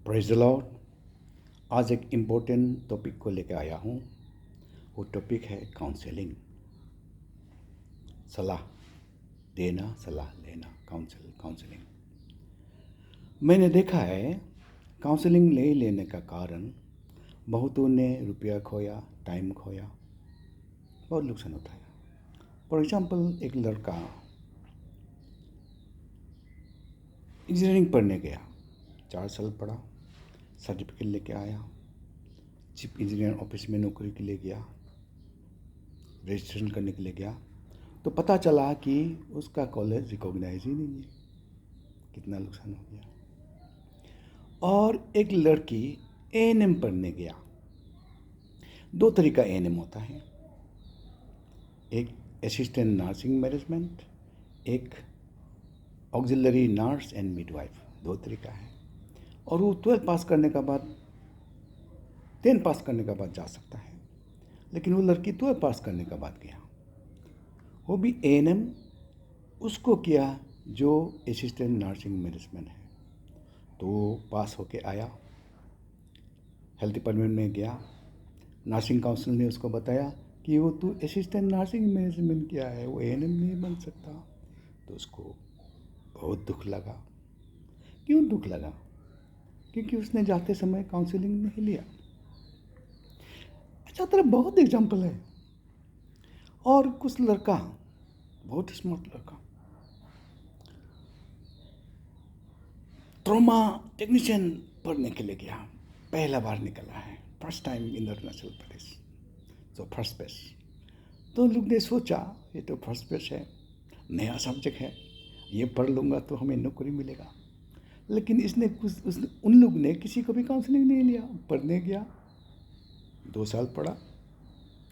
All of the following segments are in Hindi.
Praise the Lord. आज एक इम्पोर्टेंट टॉपिक को लेकर आया हूँ। वो टॉपिक है काउंसलिंग। सलाह देना, सलाह लेना, काउंसलिंग। मैंने देखा है काउंसलिंग ले लेने का कारण बहुतों ने रुपया खोया, टाइम खोया, बहुत नुकसान उठाया। फॉर एग्जाम्पल, एक लड़का इंजीनियरिंग पढ़ने गया, 4 साल पढ़ा, सर्टिफिकेट लेके आया, चीफ इंजीनियर ऑफिस में नौकरी के लिए गया, रजिस्ट्रेशन करने के लिए गया, तो पता चला कि उसका कॉलेज रिकॉग्नाइज ही नहीं है। कितना नुकसान हो गया। और एक लड़की एएनएम पढ़ने गया। 2 तरीका एएनएम होता है, एक असिस्टेंट नर्सिंग मैनेजमेंट, एक ऑक्सिलरी नर्स एंड मिडवाइफ, 2 तरीका है। और वो 12 पास करने के बाद, 10 पास करने के बाद जा सकता है, लेकिन वो लड़की 12 पास करने के बाद गया, वो भी एएनएम उसको किया जो असिस्टेंट नर्सिंग मैनेजमेंट है। तो वो पास होके आया, हेल्थ डिपार्टमेंट में गया, नर्सिंग काउंसिल ने उसको बताया कि वो तू असिस्टेंट नर्सिंग मैनेजमेंट किया है, वो एएनएम नहीं बन सकता। तो उसको बहुत दुख लगा। क्यों दुख लगा? क्योंकि उसने जाते समय काउंसलिंग नहीं लिया। अच्छा, तरह बहुत एग्जाम्पल है। और कुछ लड़का, बहुत स्मार्ट लड़का, ट्रॉमा टेक्नीशियन पढ़ने के लिए गया, पहला बार निकला है, first time in Arunachal Pradesh, तो फर्स्ट बेस। तो लोग ने सोचा ये तो फर्स्ट बेस है, नया सब्जेक्ट है, ये पढ़ लूँगा तो हमें नौकरी मिलेगा। लेकिन उन लोग ने किसी को भी काउंसलिंग नहीं लिया। पढ़ने गया, 2 साल पढ़ा,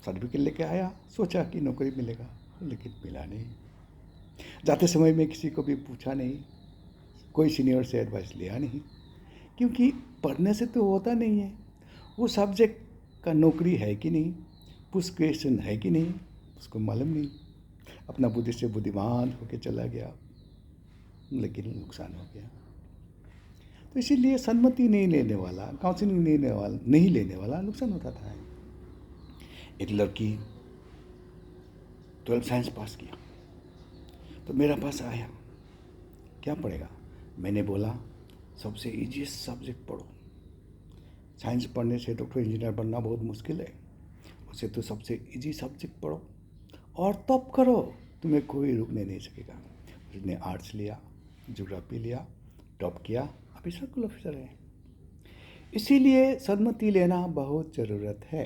सर्टिफिकेट लेके आया, सोचा कि नौकरी मिलेगा, लेकिन मिला नहीं। जाते समय में किसी को भी पूछा नहीं, कोई सीनियर से एडवाइस लिया नहीं, क्योंकि पढ़ने से तो होता नहीं है। वो सब्जेक्ट का नौकरी है कि नहीं, पुश क्वेश्चन है कि नहीं, उसको मालूम नहीं। अपना बुद्धि से बुद्धिमान होके चला गया, लेकिन नुकसान हो गया। तो इसीलिए सम्मति नहीं लेने वाला, काउंसलिंग नहीं लेने वाला नुकसान उठाता है। एक लड़की 12 साइंस पास किया, तो मेरा पास आया, क्या पढ़ेगा? मैंने बोला सबसे ईजीएस्ट सब्जेक्ट पढ़ो। साइंस पढ़ने से डॉक्टर इंजीनियर बनना बहुत मुश्किल है, उससे तो सबसे इजी सब्जेक्ट पढ़ो और तब करो, तुम्हें कोई रुकने नहीं सकेगा। उसने आर्ट्स लिया, ज्योग्राफी लिया, टॉप किया, अभी सर्कल ऑफिसर है। इसीलिए सम्मति लेना बहुत ज़रूरत है।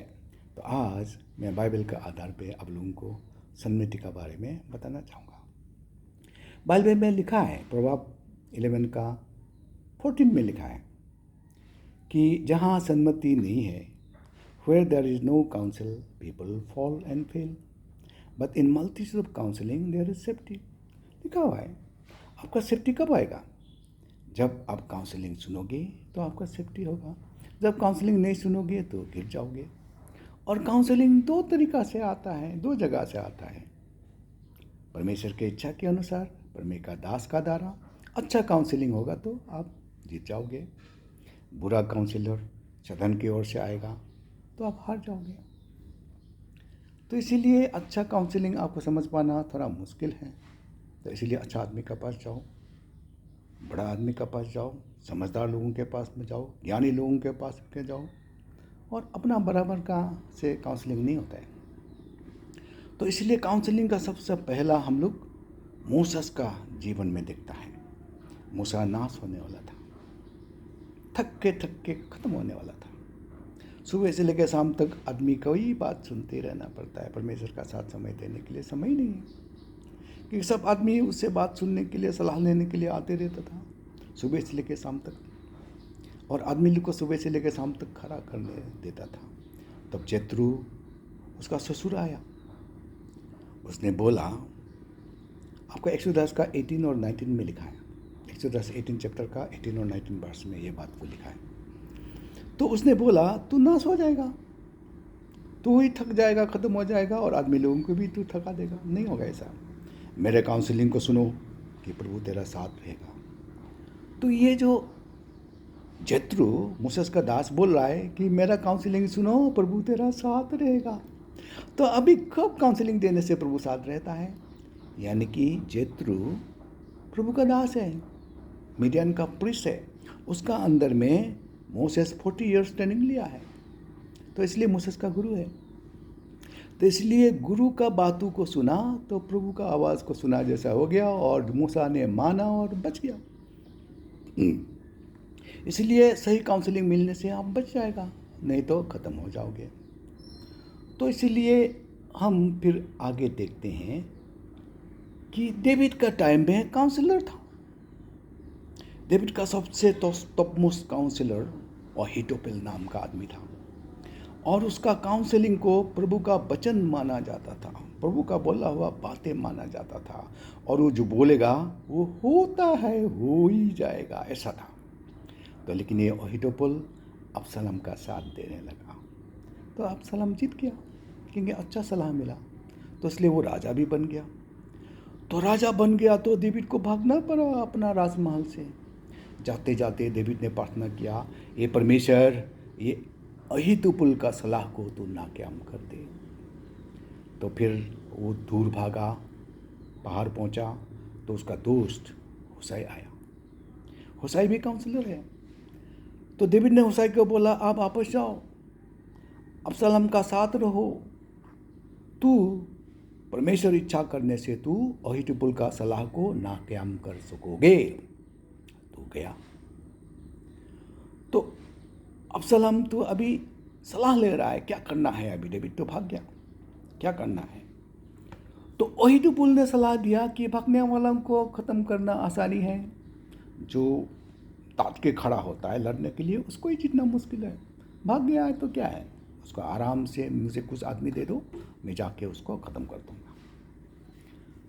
तो आज मैं बाइबल के आधार पे आप लोगों को सम्मति के बारे में बताना चाहूँगा। बाइबल में लिखा है, प्रभाव 11 का 14 में लिखा है कि जहाँ सम्मति नहीं है, where there is no counsel, people fall and fail, but in multitude of counseling there is safety। लिखा हुआ है। आपका सेफ्टी कब आएगा? जब आप काउंसलिंग सुनोगे तो आपका सेफ्टी होगा। जब काउंसलिंग नहीं सुनोगे तो गिर जाओगे। और काउंसलिंग 2 तरीका से आता है, 2 जगह से आता है। परमेश्वर की इच्छा के अनुसार, परमेश्वर का दास का द्वारा अच्छा काउंसलिंग होगा तो आप जीत जाओगे। बुरा काउंसलर सदन की ओर से आएगा तो आप हार जाओगे। तो इसीलिए अच्छा काउंसलिंग आपको समझ पाना थोड़ा मुश्किल है। तो इसीलिए अच्छा आदमी के पास जाओ, बड़ा आदमी के पास जाओ, समझदार लोगों के पास में जाओ, ज्ञानी लोगों के पास के जाओ। और अपना बराबर का से काउंसलिंग नहीं होता है। तो इसलिए काउंसलिंग का सबसे पहला हम लोग मूसा का जीवन में देखता है। मूसा नाश होने वाला था, थक के ख़त्म होने वाला था। सुबह से लेकर शाम तक आदमी को ही बात सुनते रहना पड़ता है। परमेश्वर का साथ समय देने के लिए समय ही नहीं है, क्योंकि सब आदमी उससे बात सुनने के लिए, सलाह लेने के लिए आते रहता था, सुबह से लेकर शाम तक। और आदमी लोग को सुबह से लेकर शाम तक खड़ा करने देता था। तब जैतरू उसका ससुर आया, उसने बोला, आपका एक्सोडस का 18 और 19 में लिखा है, एक्सोडस 18 चैप्टर का 18 और 19 वर्स में ये बात को लिखा है। तो उसने बोला, तू नाश हो जाएगा, तू ही थक जाएगा, ख़त्म हो जाएगा, और आदमी लोगों को भी तू थका देगा। नहीं होगा ऐसा। मेरे काउंसलिंग को सुनो कि प्रभु तेरा साथ रहेगा। तो ये जो जेत्रो मूसेस का दास बोल रहा है कि मेरा काउंसलिंग सुनो, प्रभु तेरा साथ रहेगा। तो अभी कब काउंसलिंग देने से प्रभु साथ रहता है? यानी कि जेत्रो प्रभु का दास है, मिडियन का प्रिस्ट है, उसका अंदर में मूसेस 40 इयर्स ट्रेनिंग लिया है, तो इसलिए मूसेस का गुरु है। तो इसलिए गुरु का बातों को सुना तो प्रभु का आवाज़ को सुना जैसा हो गया, और मूसा ने माना और बच गया। इसलिए सही काउंसलिंग मिलने से आप बच जाएगा, नहीं तो ख़त्म हो जाओगे। तो इसलिए हम फिर आगे देखते हैं कि डेविड का टाइम में काउंसलर था। डेविड का सबसे टॉप मोस्ट काउंसलर अहीतोपेल नाम का आदमी था, और उसका काउंसलिंग को प्रभु का वचन माना जाता था, प्रभु का बोला हुआ बातें माना जाता था, और वो जो बोलेगा वो होता है, हो ही जाएगा, ऐसा था। तो लेकिन ये अहीतोपेल अबशालोम का साथ देने लगा, तो अबशालोम जीत गया, क्योंकि अच्छा सलाह मिला, तो इसलिए वो राजा भी बन गया। तो राजा बन गया तो डेविड को भागना पड़ा अपना राजमहल से। जाते जाते डेविड ने प्रार्थना किया, ये परमेश्वर, ये अहीतोपेल का सलाह को तू नाकाम कर दे। तो फिर वो दूर भागा, पहाड़ पहुंचा, तो उसका दोस्त हुशाई आया। हुशाई भी काउंसलर है। तो डेविड ने हुशाई को बोला, आप वापस जाओ, अबशालोम का साथ रहो, तू परमेश्वर इच्छा करने से तू अहीतोपेल का सलाह को नाकाम कर सकोगे। तो गया। तो अबशालोम तो अभी सलाह ले रहा है, क्या करना है अभी, डेविड तो भाग गया, क्या करना है। तो अहीतोपेल ने सलाह दिया कि भागने वालों को ख़त्म करना आसानी है, जो ताक के खड़ा होता है लड़ने के लिए उसको ही जीतना मुश्किल है। भाग गया है तो क्या है, उसको आराम से मुझे कुछ आदमी दे दो, मैं जाके उसको ख़त्म कर दूंगा।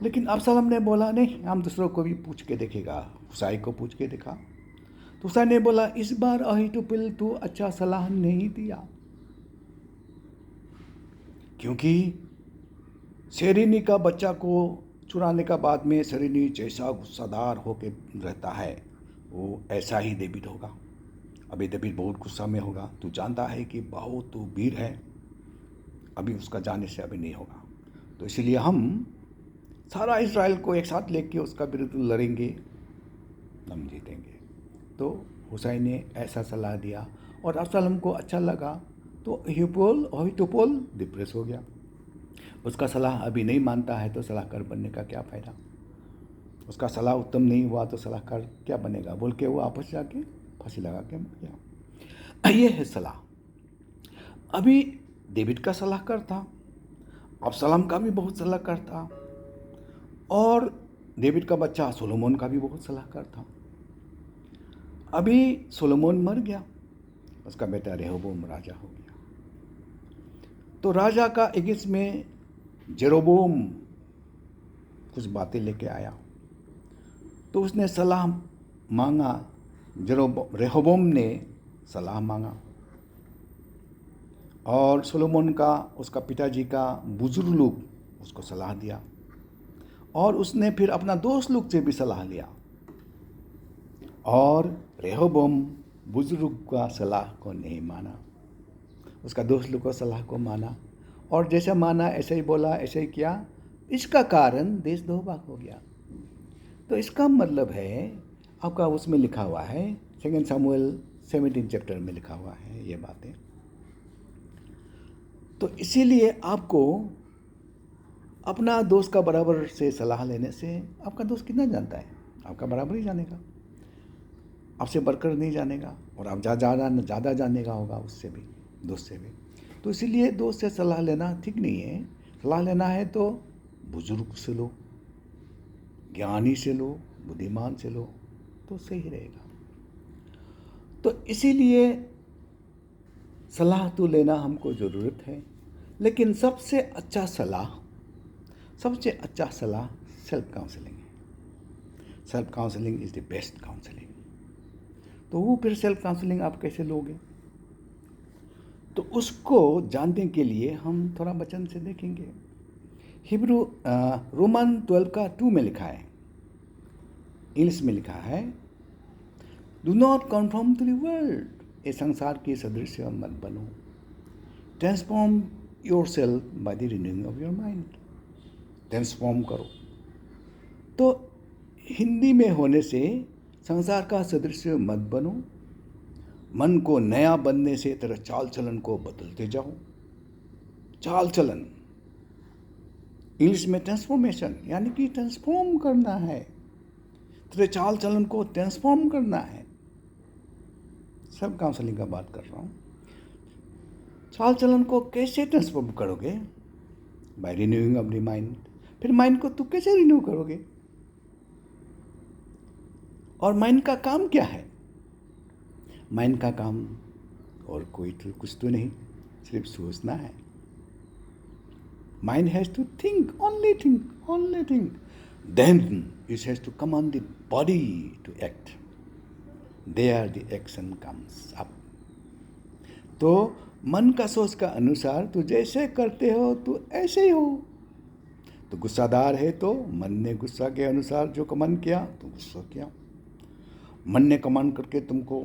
लेकिन अबशालोम ने बोला नहीं, हम दूसरों को भी पूछ के देखेगा। हुशाई को पूछ के देखा, तो हुशाई ने बोला, इस बार अहीतोपेल तो अच्छा सलाह नहीं दिया, क्योंकि सेरेनी का बच्चा को चुराने का बाद में सेरेनी जैसा गुस्सादार होके रहता है, वो ऐसा ही डेविड होगा। अभी डेविड बहुत गुस्सा में होगा, तू जानता है कि बहुत तो वीर है, अभी उसका जाने से अभी नहीं होगा। तो इसलिए हम सारा इज़राइल को एक साथ लेके उसका विरुद्ध लड़ेंगे, हम जीतेंगे। तो हुशाई ने ऐसा सलाह दिया, और अबशालोम को अच्छा लगा, तो अहीतोपेल डिप्रेस हो गया। उसका सलाह अभी नहीं मानता है तो सलाहकार बनने का क्या फ़ायदा, उसका सलाह उत्तम नहीं हुआ तो सलाहकार क्या बनेगा, बोल के वो आपस जाके फांसी लगा के मर गया। ये है सलाह। अभी डेविड का सलाहकार था, अबशालोम का भी बहुत सलाहकार था, और डेविड का बच्चा सोलोमन का भी बहुत सलाहकार था। अभी सोलोमन मर गया, उसका बेटा रेहोबोम राजा हो गया। तो राजा का एगेंस्ट में जेरोबोम कुछ बातें लेके आया, तो उसने सलाह मांगा, रेहोबोम ने सलाह मांगा, और सोलोमन का, उसका पिताजी का बुजुर्ग लोग उसको सलाह दिया, और उसने फिर अपना दोस्त लोग से भी सलाह लिया, और रेहोबोम बुजुर्ग का सलाह को नहीं माना, उसका दोस्त लोग का सलाह को माना, और जैसा माना ऐसे ही बोला, ऐसे ही किया। इसका कारण देश दो भाग हो गया। तो इसका मतलब है, आपका उसमें लिखा हुआ है 2 शमूएल 17 चैप्टर में लिखा हुआ है ये बातें। तो इसीलिए आपको अपना दोस्त का बराबर से सलाह लेने से, आपका दोस्त कितना जानता है, आपका बराबर ही जानेगा, आपसे बढ़कर नहीं जानेगा, और आप ज़्यादा जानेगा होगा उससे भी, दोस्त से भी। तो इसीलिए दोस्त से सलाह लेना ठीक नहीं है। सलाह लेना है तो बुजुर्ग से लो, ज्ञानी से लो, बुद्धिमान से लो, तो सही रहेगा। तो इसीलिए सलाह तो लेना हमको ज़रूरत है, लेकिन सबसे अच्छा सलाह सेल्फ काउंसलिंग है। Self counselling is the best counselling. तो वो फिर सेल्फ काउंसलिंग आप कैसे लोगे, तो उसको जानने के लिए हम थोड़ा वचन से देखेंगे। हिब्रू रोमन 12 का 2 में लिखा है, इंग्लिश में लिखा है, do not confirm to the world, ये संसार के सदृश्य मत बनो। Transform yourself by the renewing of your mind. Transform करो। तो हिंदी में होने से संसार का सदृश्य मत बनो, मन को नया बनने से तेरा चाल चलन को बदलते जाओ। चाल चलन इंग्लिश में ट्रांसफॉर्मेशन, यानी कि ट्रांसफॉर्म करना है, तेरे चाल चलन को ट्रांसफॉर्म करना है। सब काउंसलिंग का बात कर रहा हूँ। चाल चलन को कैसे ट्रांसफॉर्म करोगे? By renewing of the mind. फिर माइंड को तू कैसे रिन्यू करोगे? और माइंड का काम क्या है? माइंड का काम और कोई तो कुछ तो नहीं, सिर्फ सोचना है। Mind has to think, only think, only think, then it has to command the body to act, there the action comes up. तो मन का सोच का अनुसार तू जैसे करते हो तू ऐसे ही हो। तो गुस्सादार है तो मन ने गुस्सा के अनुसार जो कमांड किया तो गुस्सा किया। मन ने कमांड करके तुमको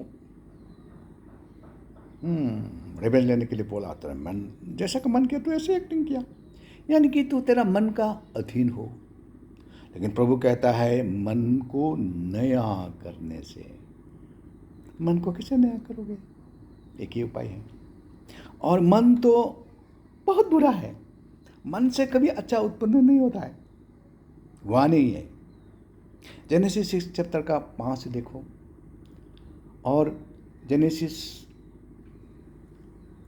रिवेंज लेने के लिए बोला, तो मन जैसा कमांड किया तो ऐसे एक्टिंग किया, यानी कि तू तेरा मन का अधीन हो। लेकिन प्रभु कहता है मन को नया करने से। मन को कैसे नया करोगे? एक ही उपाय है। और मन तो बहुत बुरा है, मन से कभी अच्छा उत्पन्न नहीं होता है, वहाँ नहीं है। जेनेसिस 6 चैप्टर का 5 देखो, और जेनेसिस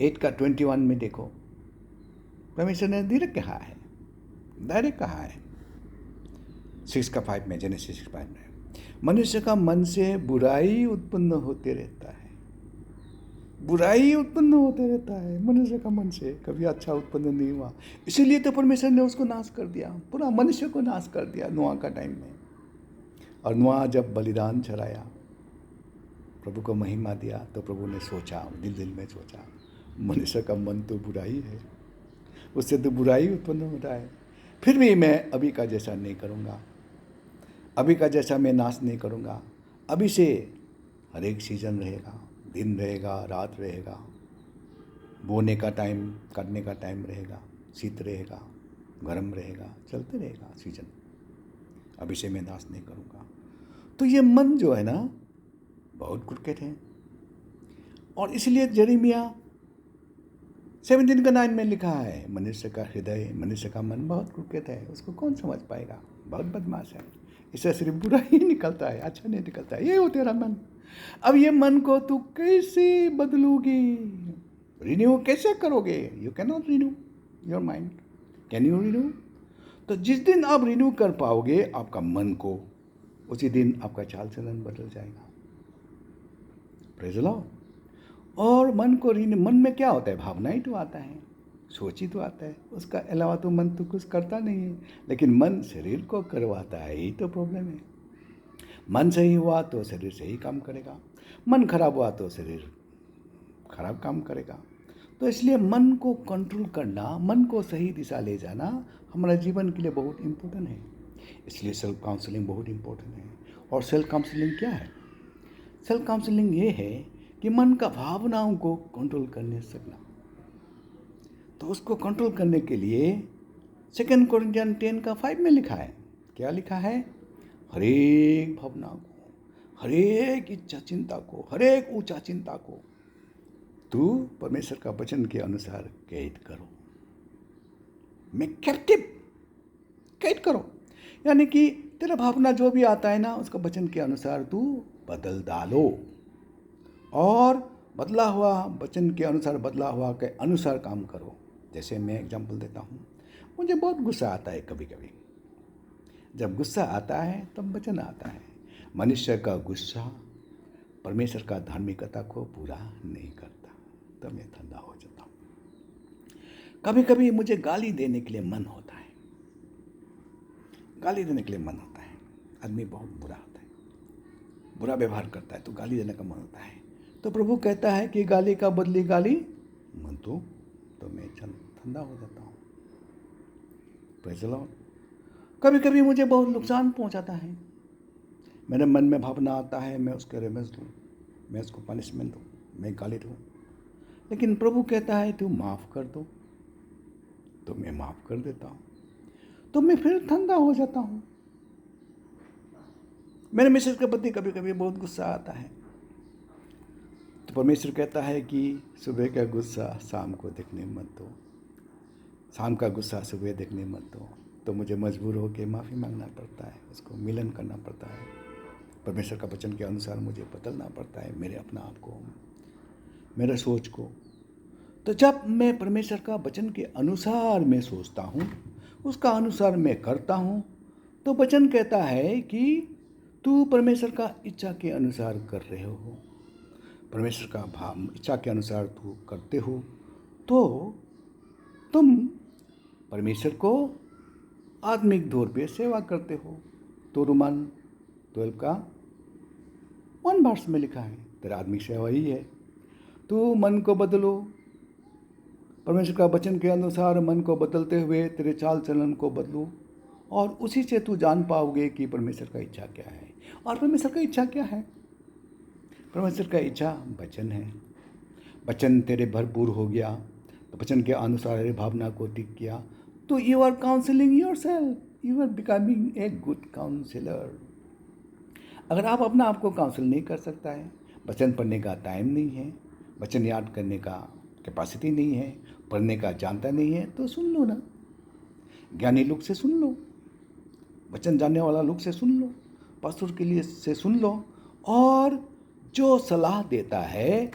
8 का 21 में देखो। परमेश्वर ने डायरेक्ट कहा है 6 का 5 में, जेनेसिस 6 5 में, मनुष्य का मन से बुराई उत्पन्न होते रहता है। बुराई उत्पन्न होते रहता है मनुष्य का मन से, कभी अच्छा उत्पन्न नहीं हुआ। इसीलिए तो परमेश्वर ने उसको नाश कर दिया, पूरा मनुष्य को नाश कर दिया नोआ का टाइम में। और नोआ जब बलिदान चढ़ाया, प्रभु को महिमा दिया, तो प्रभु ने सोचा, दिल में सोचा, मनुष्य का मन तो बुराई है, उससे तो बुराई उत्पन्न होता है। फिर भी मैं अभी का जैसा नहीं करूँगा, अभी का जैसा मैं नाश नहीं करूँगा। अभी से हर एक सीजन रहेगा, दिन रहेगा, रात रहेगा, बोने का टाइम, काटने का टाइम रहेगा, शीत रहेगा, गर्म रहेगा, चलते रहेगा सीजन। अभी से मैं नाश नहीं करूँगा। तो ये मन जो है ना बहुत क्रिकेट है। और इसलिए यिर्मयाह 17 का 9 में लिखा है, मनुष्य का हृदय, मनुष्य का मन बहुत क्रिकेट है, उसको कौन समझ पाएगा, बहुत बदमाश है, इससे सिर्फ बुरा ही निकलता है, अच्छा नहीं निकलता है। ये हो तेरा मन। अब ये मन को तू कैसे बदलोगी, रिन्यू कैसे करोगे? You can not renew your mind. Can you renew? तो जिस दिन आप रिन्यू कर पाओगे आपका मन को, उसी दिन आपका चाल चलन बदल जाएगा। Praise the Lord. और मन को मन में क्या होता है? भावना ही तो आता है, सोच ही तो आता है, उसका अलावा तो मन तो कुछ करता नहीं है। लेकिन मन शरीर को करवाता है, यही तो प्रॉब्लम है। मन सही हुआ तो शरीर सही काम करेगा, मन खराब हुआ तो शरीर खराब काम करेगा। तो इसलिए मन को कंट्रोल करना, मन को सही दिशा ले जाना हमारे जीवन के लिए बहुत इम्पोर्टेंट है। इसलिए सेल्फ काउंसलिंग बहुत इम्पोर्टेंट है। और सेल्फ काउंसलिंग क्या है? सेल्फ काउंसलिंग ये है कि मन का भावनाओं को कंट्रोल करने सकना। तो उसको कंट्रोल करने के लिए 2 कोरिन्थियन 10 का 5 में लिखा है, क्या लिखा है? हरेक भावना को, हरेक इच्छा चिंता को, हरेक ऊंचा चिंता को तू परमेश्वर का वचन के अनुसार कैद करो। मैं कैद करो, यानी कि तेरा भावना जो भी आता है ना, उसका वचन के अनुसार तू बदल डालो। और बदला हुआ वचन के अनुसार, बदला हुआ के अनुसार काम करो। जैसे मैं एग्जांपल देता हूँ, मुझे बहुत गुस्सा आता है कभी कभी। जब गुस्सा आता है तब वचन आता है, मनुष्य का गुस्सा परमेश्वर का धार्मिकता को पूरा नहीं करता। तब मैं ठंडा हो जाता हूँ। कभी कभी मुझे गाली देने के लिए मन होता है, गाली देने के लिए मन होता है। आदमी बहुत बुरा होता है, बुरा व्यवहार करता है, तो गाली देने का मन होता है। तो प्रभु कहता है कि गाली का बदली गाली मत दो, तो मैं ठंडा हो जाता हूँ। Praise the Lord. कभी कभी मुझे बहुत नुकसान पहुँचाता है, मेरे मन में भावना आता है मैं उसके रेमेंस दूँ, मैं उसको पनिशमेंट दूँ, मैं गाली दूँ। लेकिन प्रभु कहता है तू माफ़ कर दो, तो मैं माफ़ कर देता हूँ, तो मैं फिर ठंडा हो जाता हूँ। मेरे मिसेस के प्रति कभी कभी बहुत गुस्सा आता है, तो परमेश्वर कहता है कि सुबह का गुस्सा शाम को देखने मत दो, शाम का गुस्सा सुबह देखने मत दो। तो मुझे मजबूर होकर माफ़ी मांगना पड़ता है, उसको मिलन करना पड़ता है, परमेश्वर का वचन के अनुसार मुझे बदलना पड़ता है मेरे अपना आप को, मेरे सोच को। तो जब मैं परमेश्वर का वचन के अनुसार मैं सोचता हूँ, उसका अनुसार मैं करता हूँ, तो वचन कहता है कि तू परमेश्वर का इच्छा के अनुसार कर रहे हो, परमेश्वर का भाव इच्छा के अनुसार तू करते हो, तो तुम परमेश्वर को आत्मिक तौर पे सेवा करते हो। तो रोमन 12 का 1 वर्स में लिखा है तेरा आत्मिक सेवा ही है। तू मन को बदलो, परमेश्वर का वचन के अनुसार मन को बदलते हुए तेरे चाल चलन को बदलो, और उसी से तू जान पाओगे कि परमेश्वर का इच्छा क्या है। और परमेश्वर का इच्छा क्या है? परमेश्वर का इच्छा वचन है। वचन तेरे भरपूर हो गया, तो वचन के अनुसार तेरी भावना को ठीक किया, तो you are counselling yourself, you are becoming a good counsellor. अगर आप अपना आप को काउंसिल नहीं कर सकता है, वचन पढ़ने का टाइम नहीं है, वचन याद करने का कैपेसिटी नहीं है, पढ़ने का जानता नहीं है, तो सुन लो ना, ज्ञानी लोग से सुन लो, वचन जानने वाला लोग से सुन लो, पास्टर के लिए से सुन लो, और जो सलाह देता है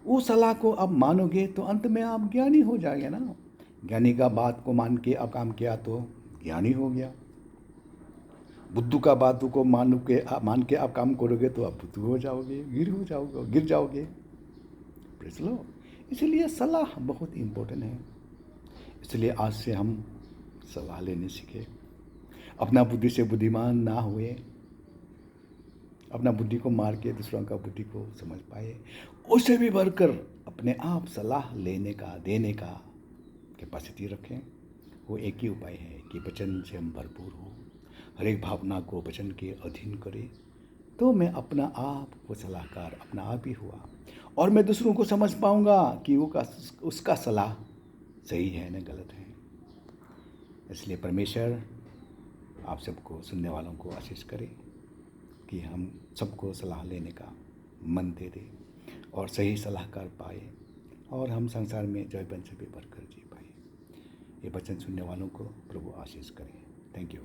वो सलाह को आप मानोगे तो अंत में आप ज्ञानी हो जाएंगे ना। ज्ञानी का बात को मान के आप काम किया तो ज्ञानी हो गया। बुद्धू का बात को मान के आप काम करोगे तो आप बुद्धू हो जाओगे, गिर जाओगे। प्रेज़ लो। इसलिए सलाह बहुत इम्पोर्टेंट है। इसलिए आज से हम सलाह लेने सीखे, अपना बुद्धि से बुद्धिमान ना हुए, अपना बुद्धि को मार के दूसरों का बुद्धि को समझ पाए, उससे भी बढ़कर अपने आप सलाह लेने का देने का कैपेसिटी रखें। वो एक ही उपाय है कि वचन से हम भरपूर हो, हर एक भावना को वचन के अधीन करें, तो मैं अपना आप को सलाहकार अपना आप ही हुआ, और मैं दूसरों को समझ पाऊंगा कि वो उसका सलाह सही है न गलत है। इसलिए परमेश्वर आप सबको, सुनने वालों को आशीष करे कि हम सबको सलाह लेने का मन दे दे और सही सलाहकार पाए, और हम संसार में जयवंश भी बढ़कर जी पाए। ये वचन सुनने वालों को प्रभु आशीष करे। Thank you.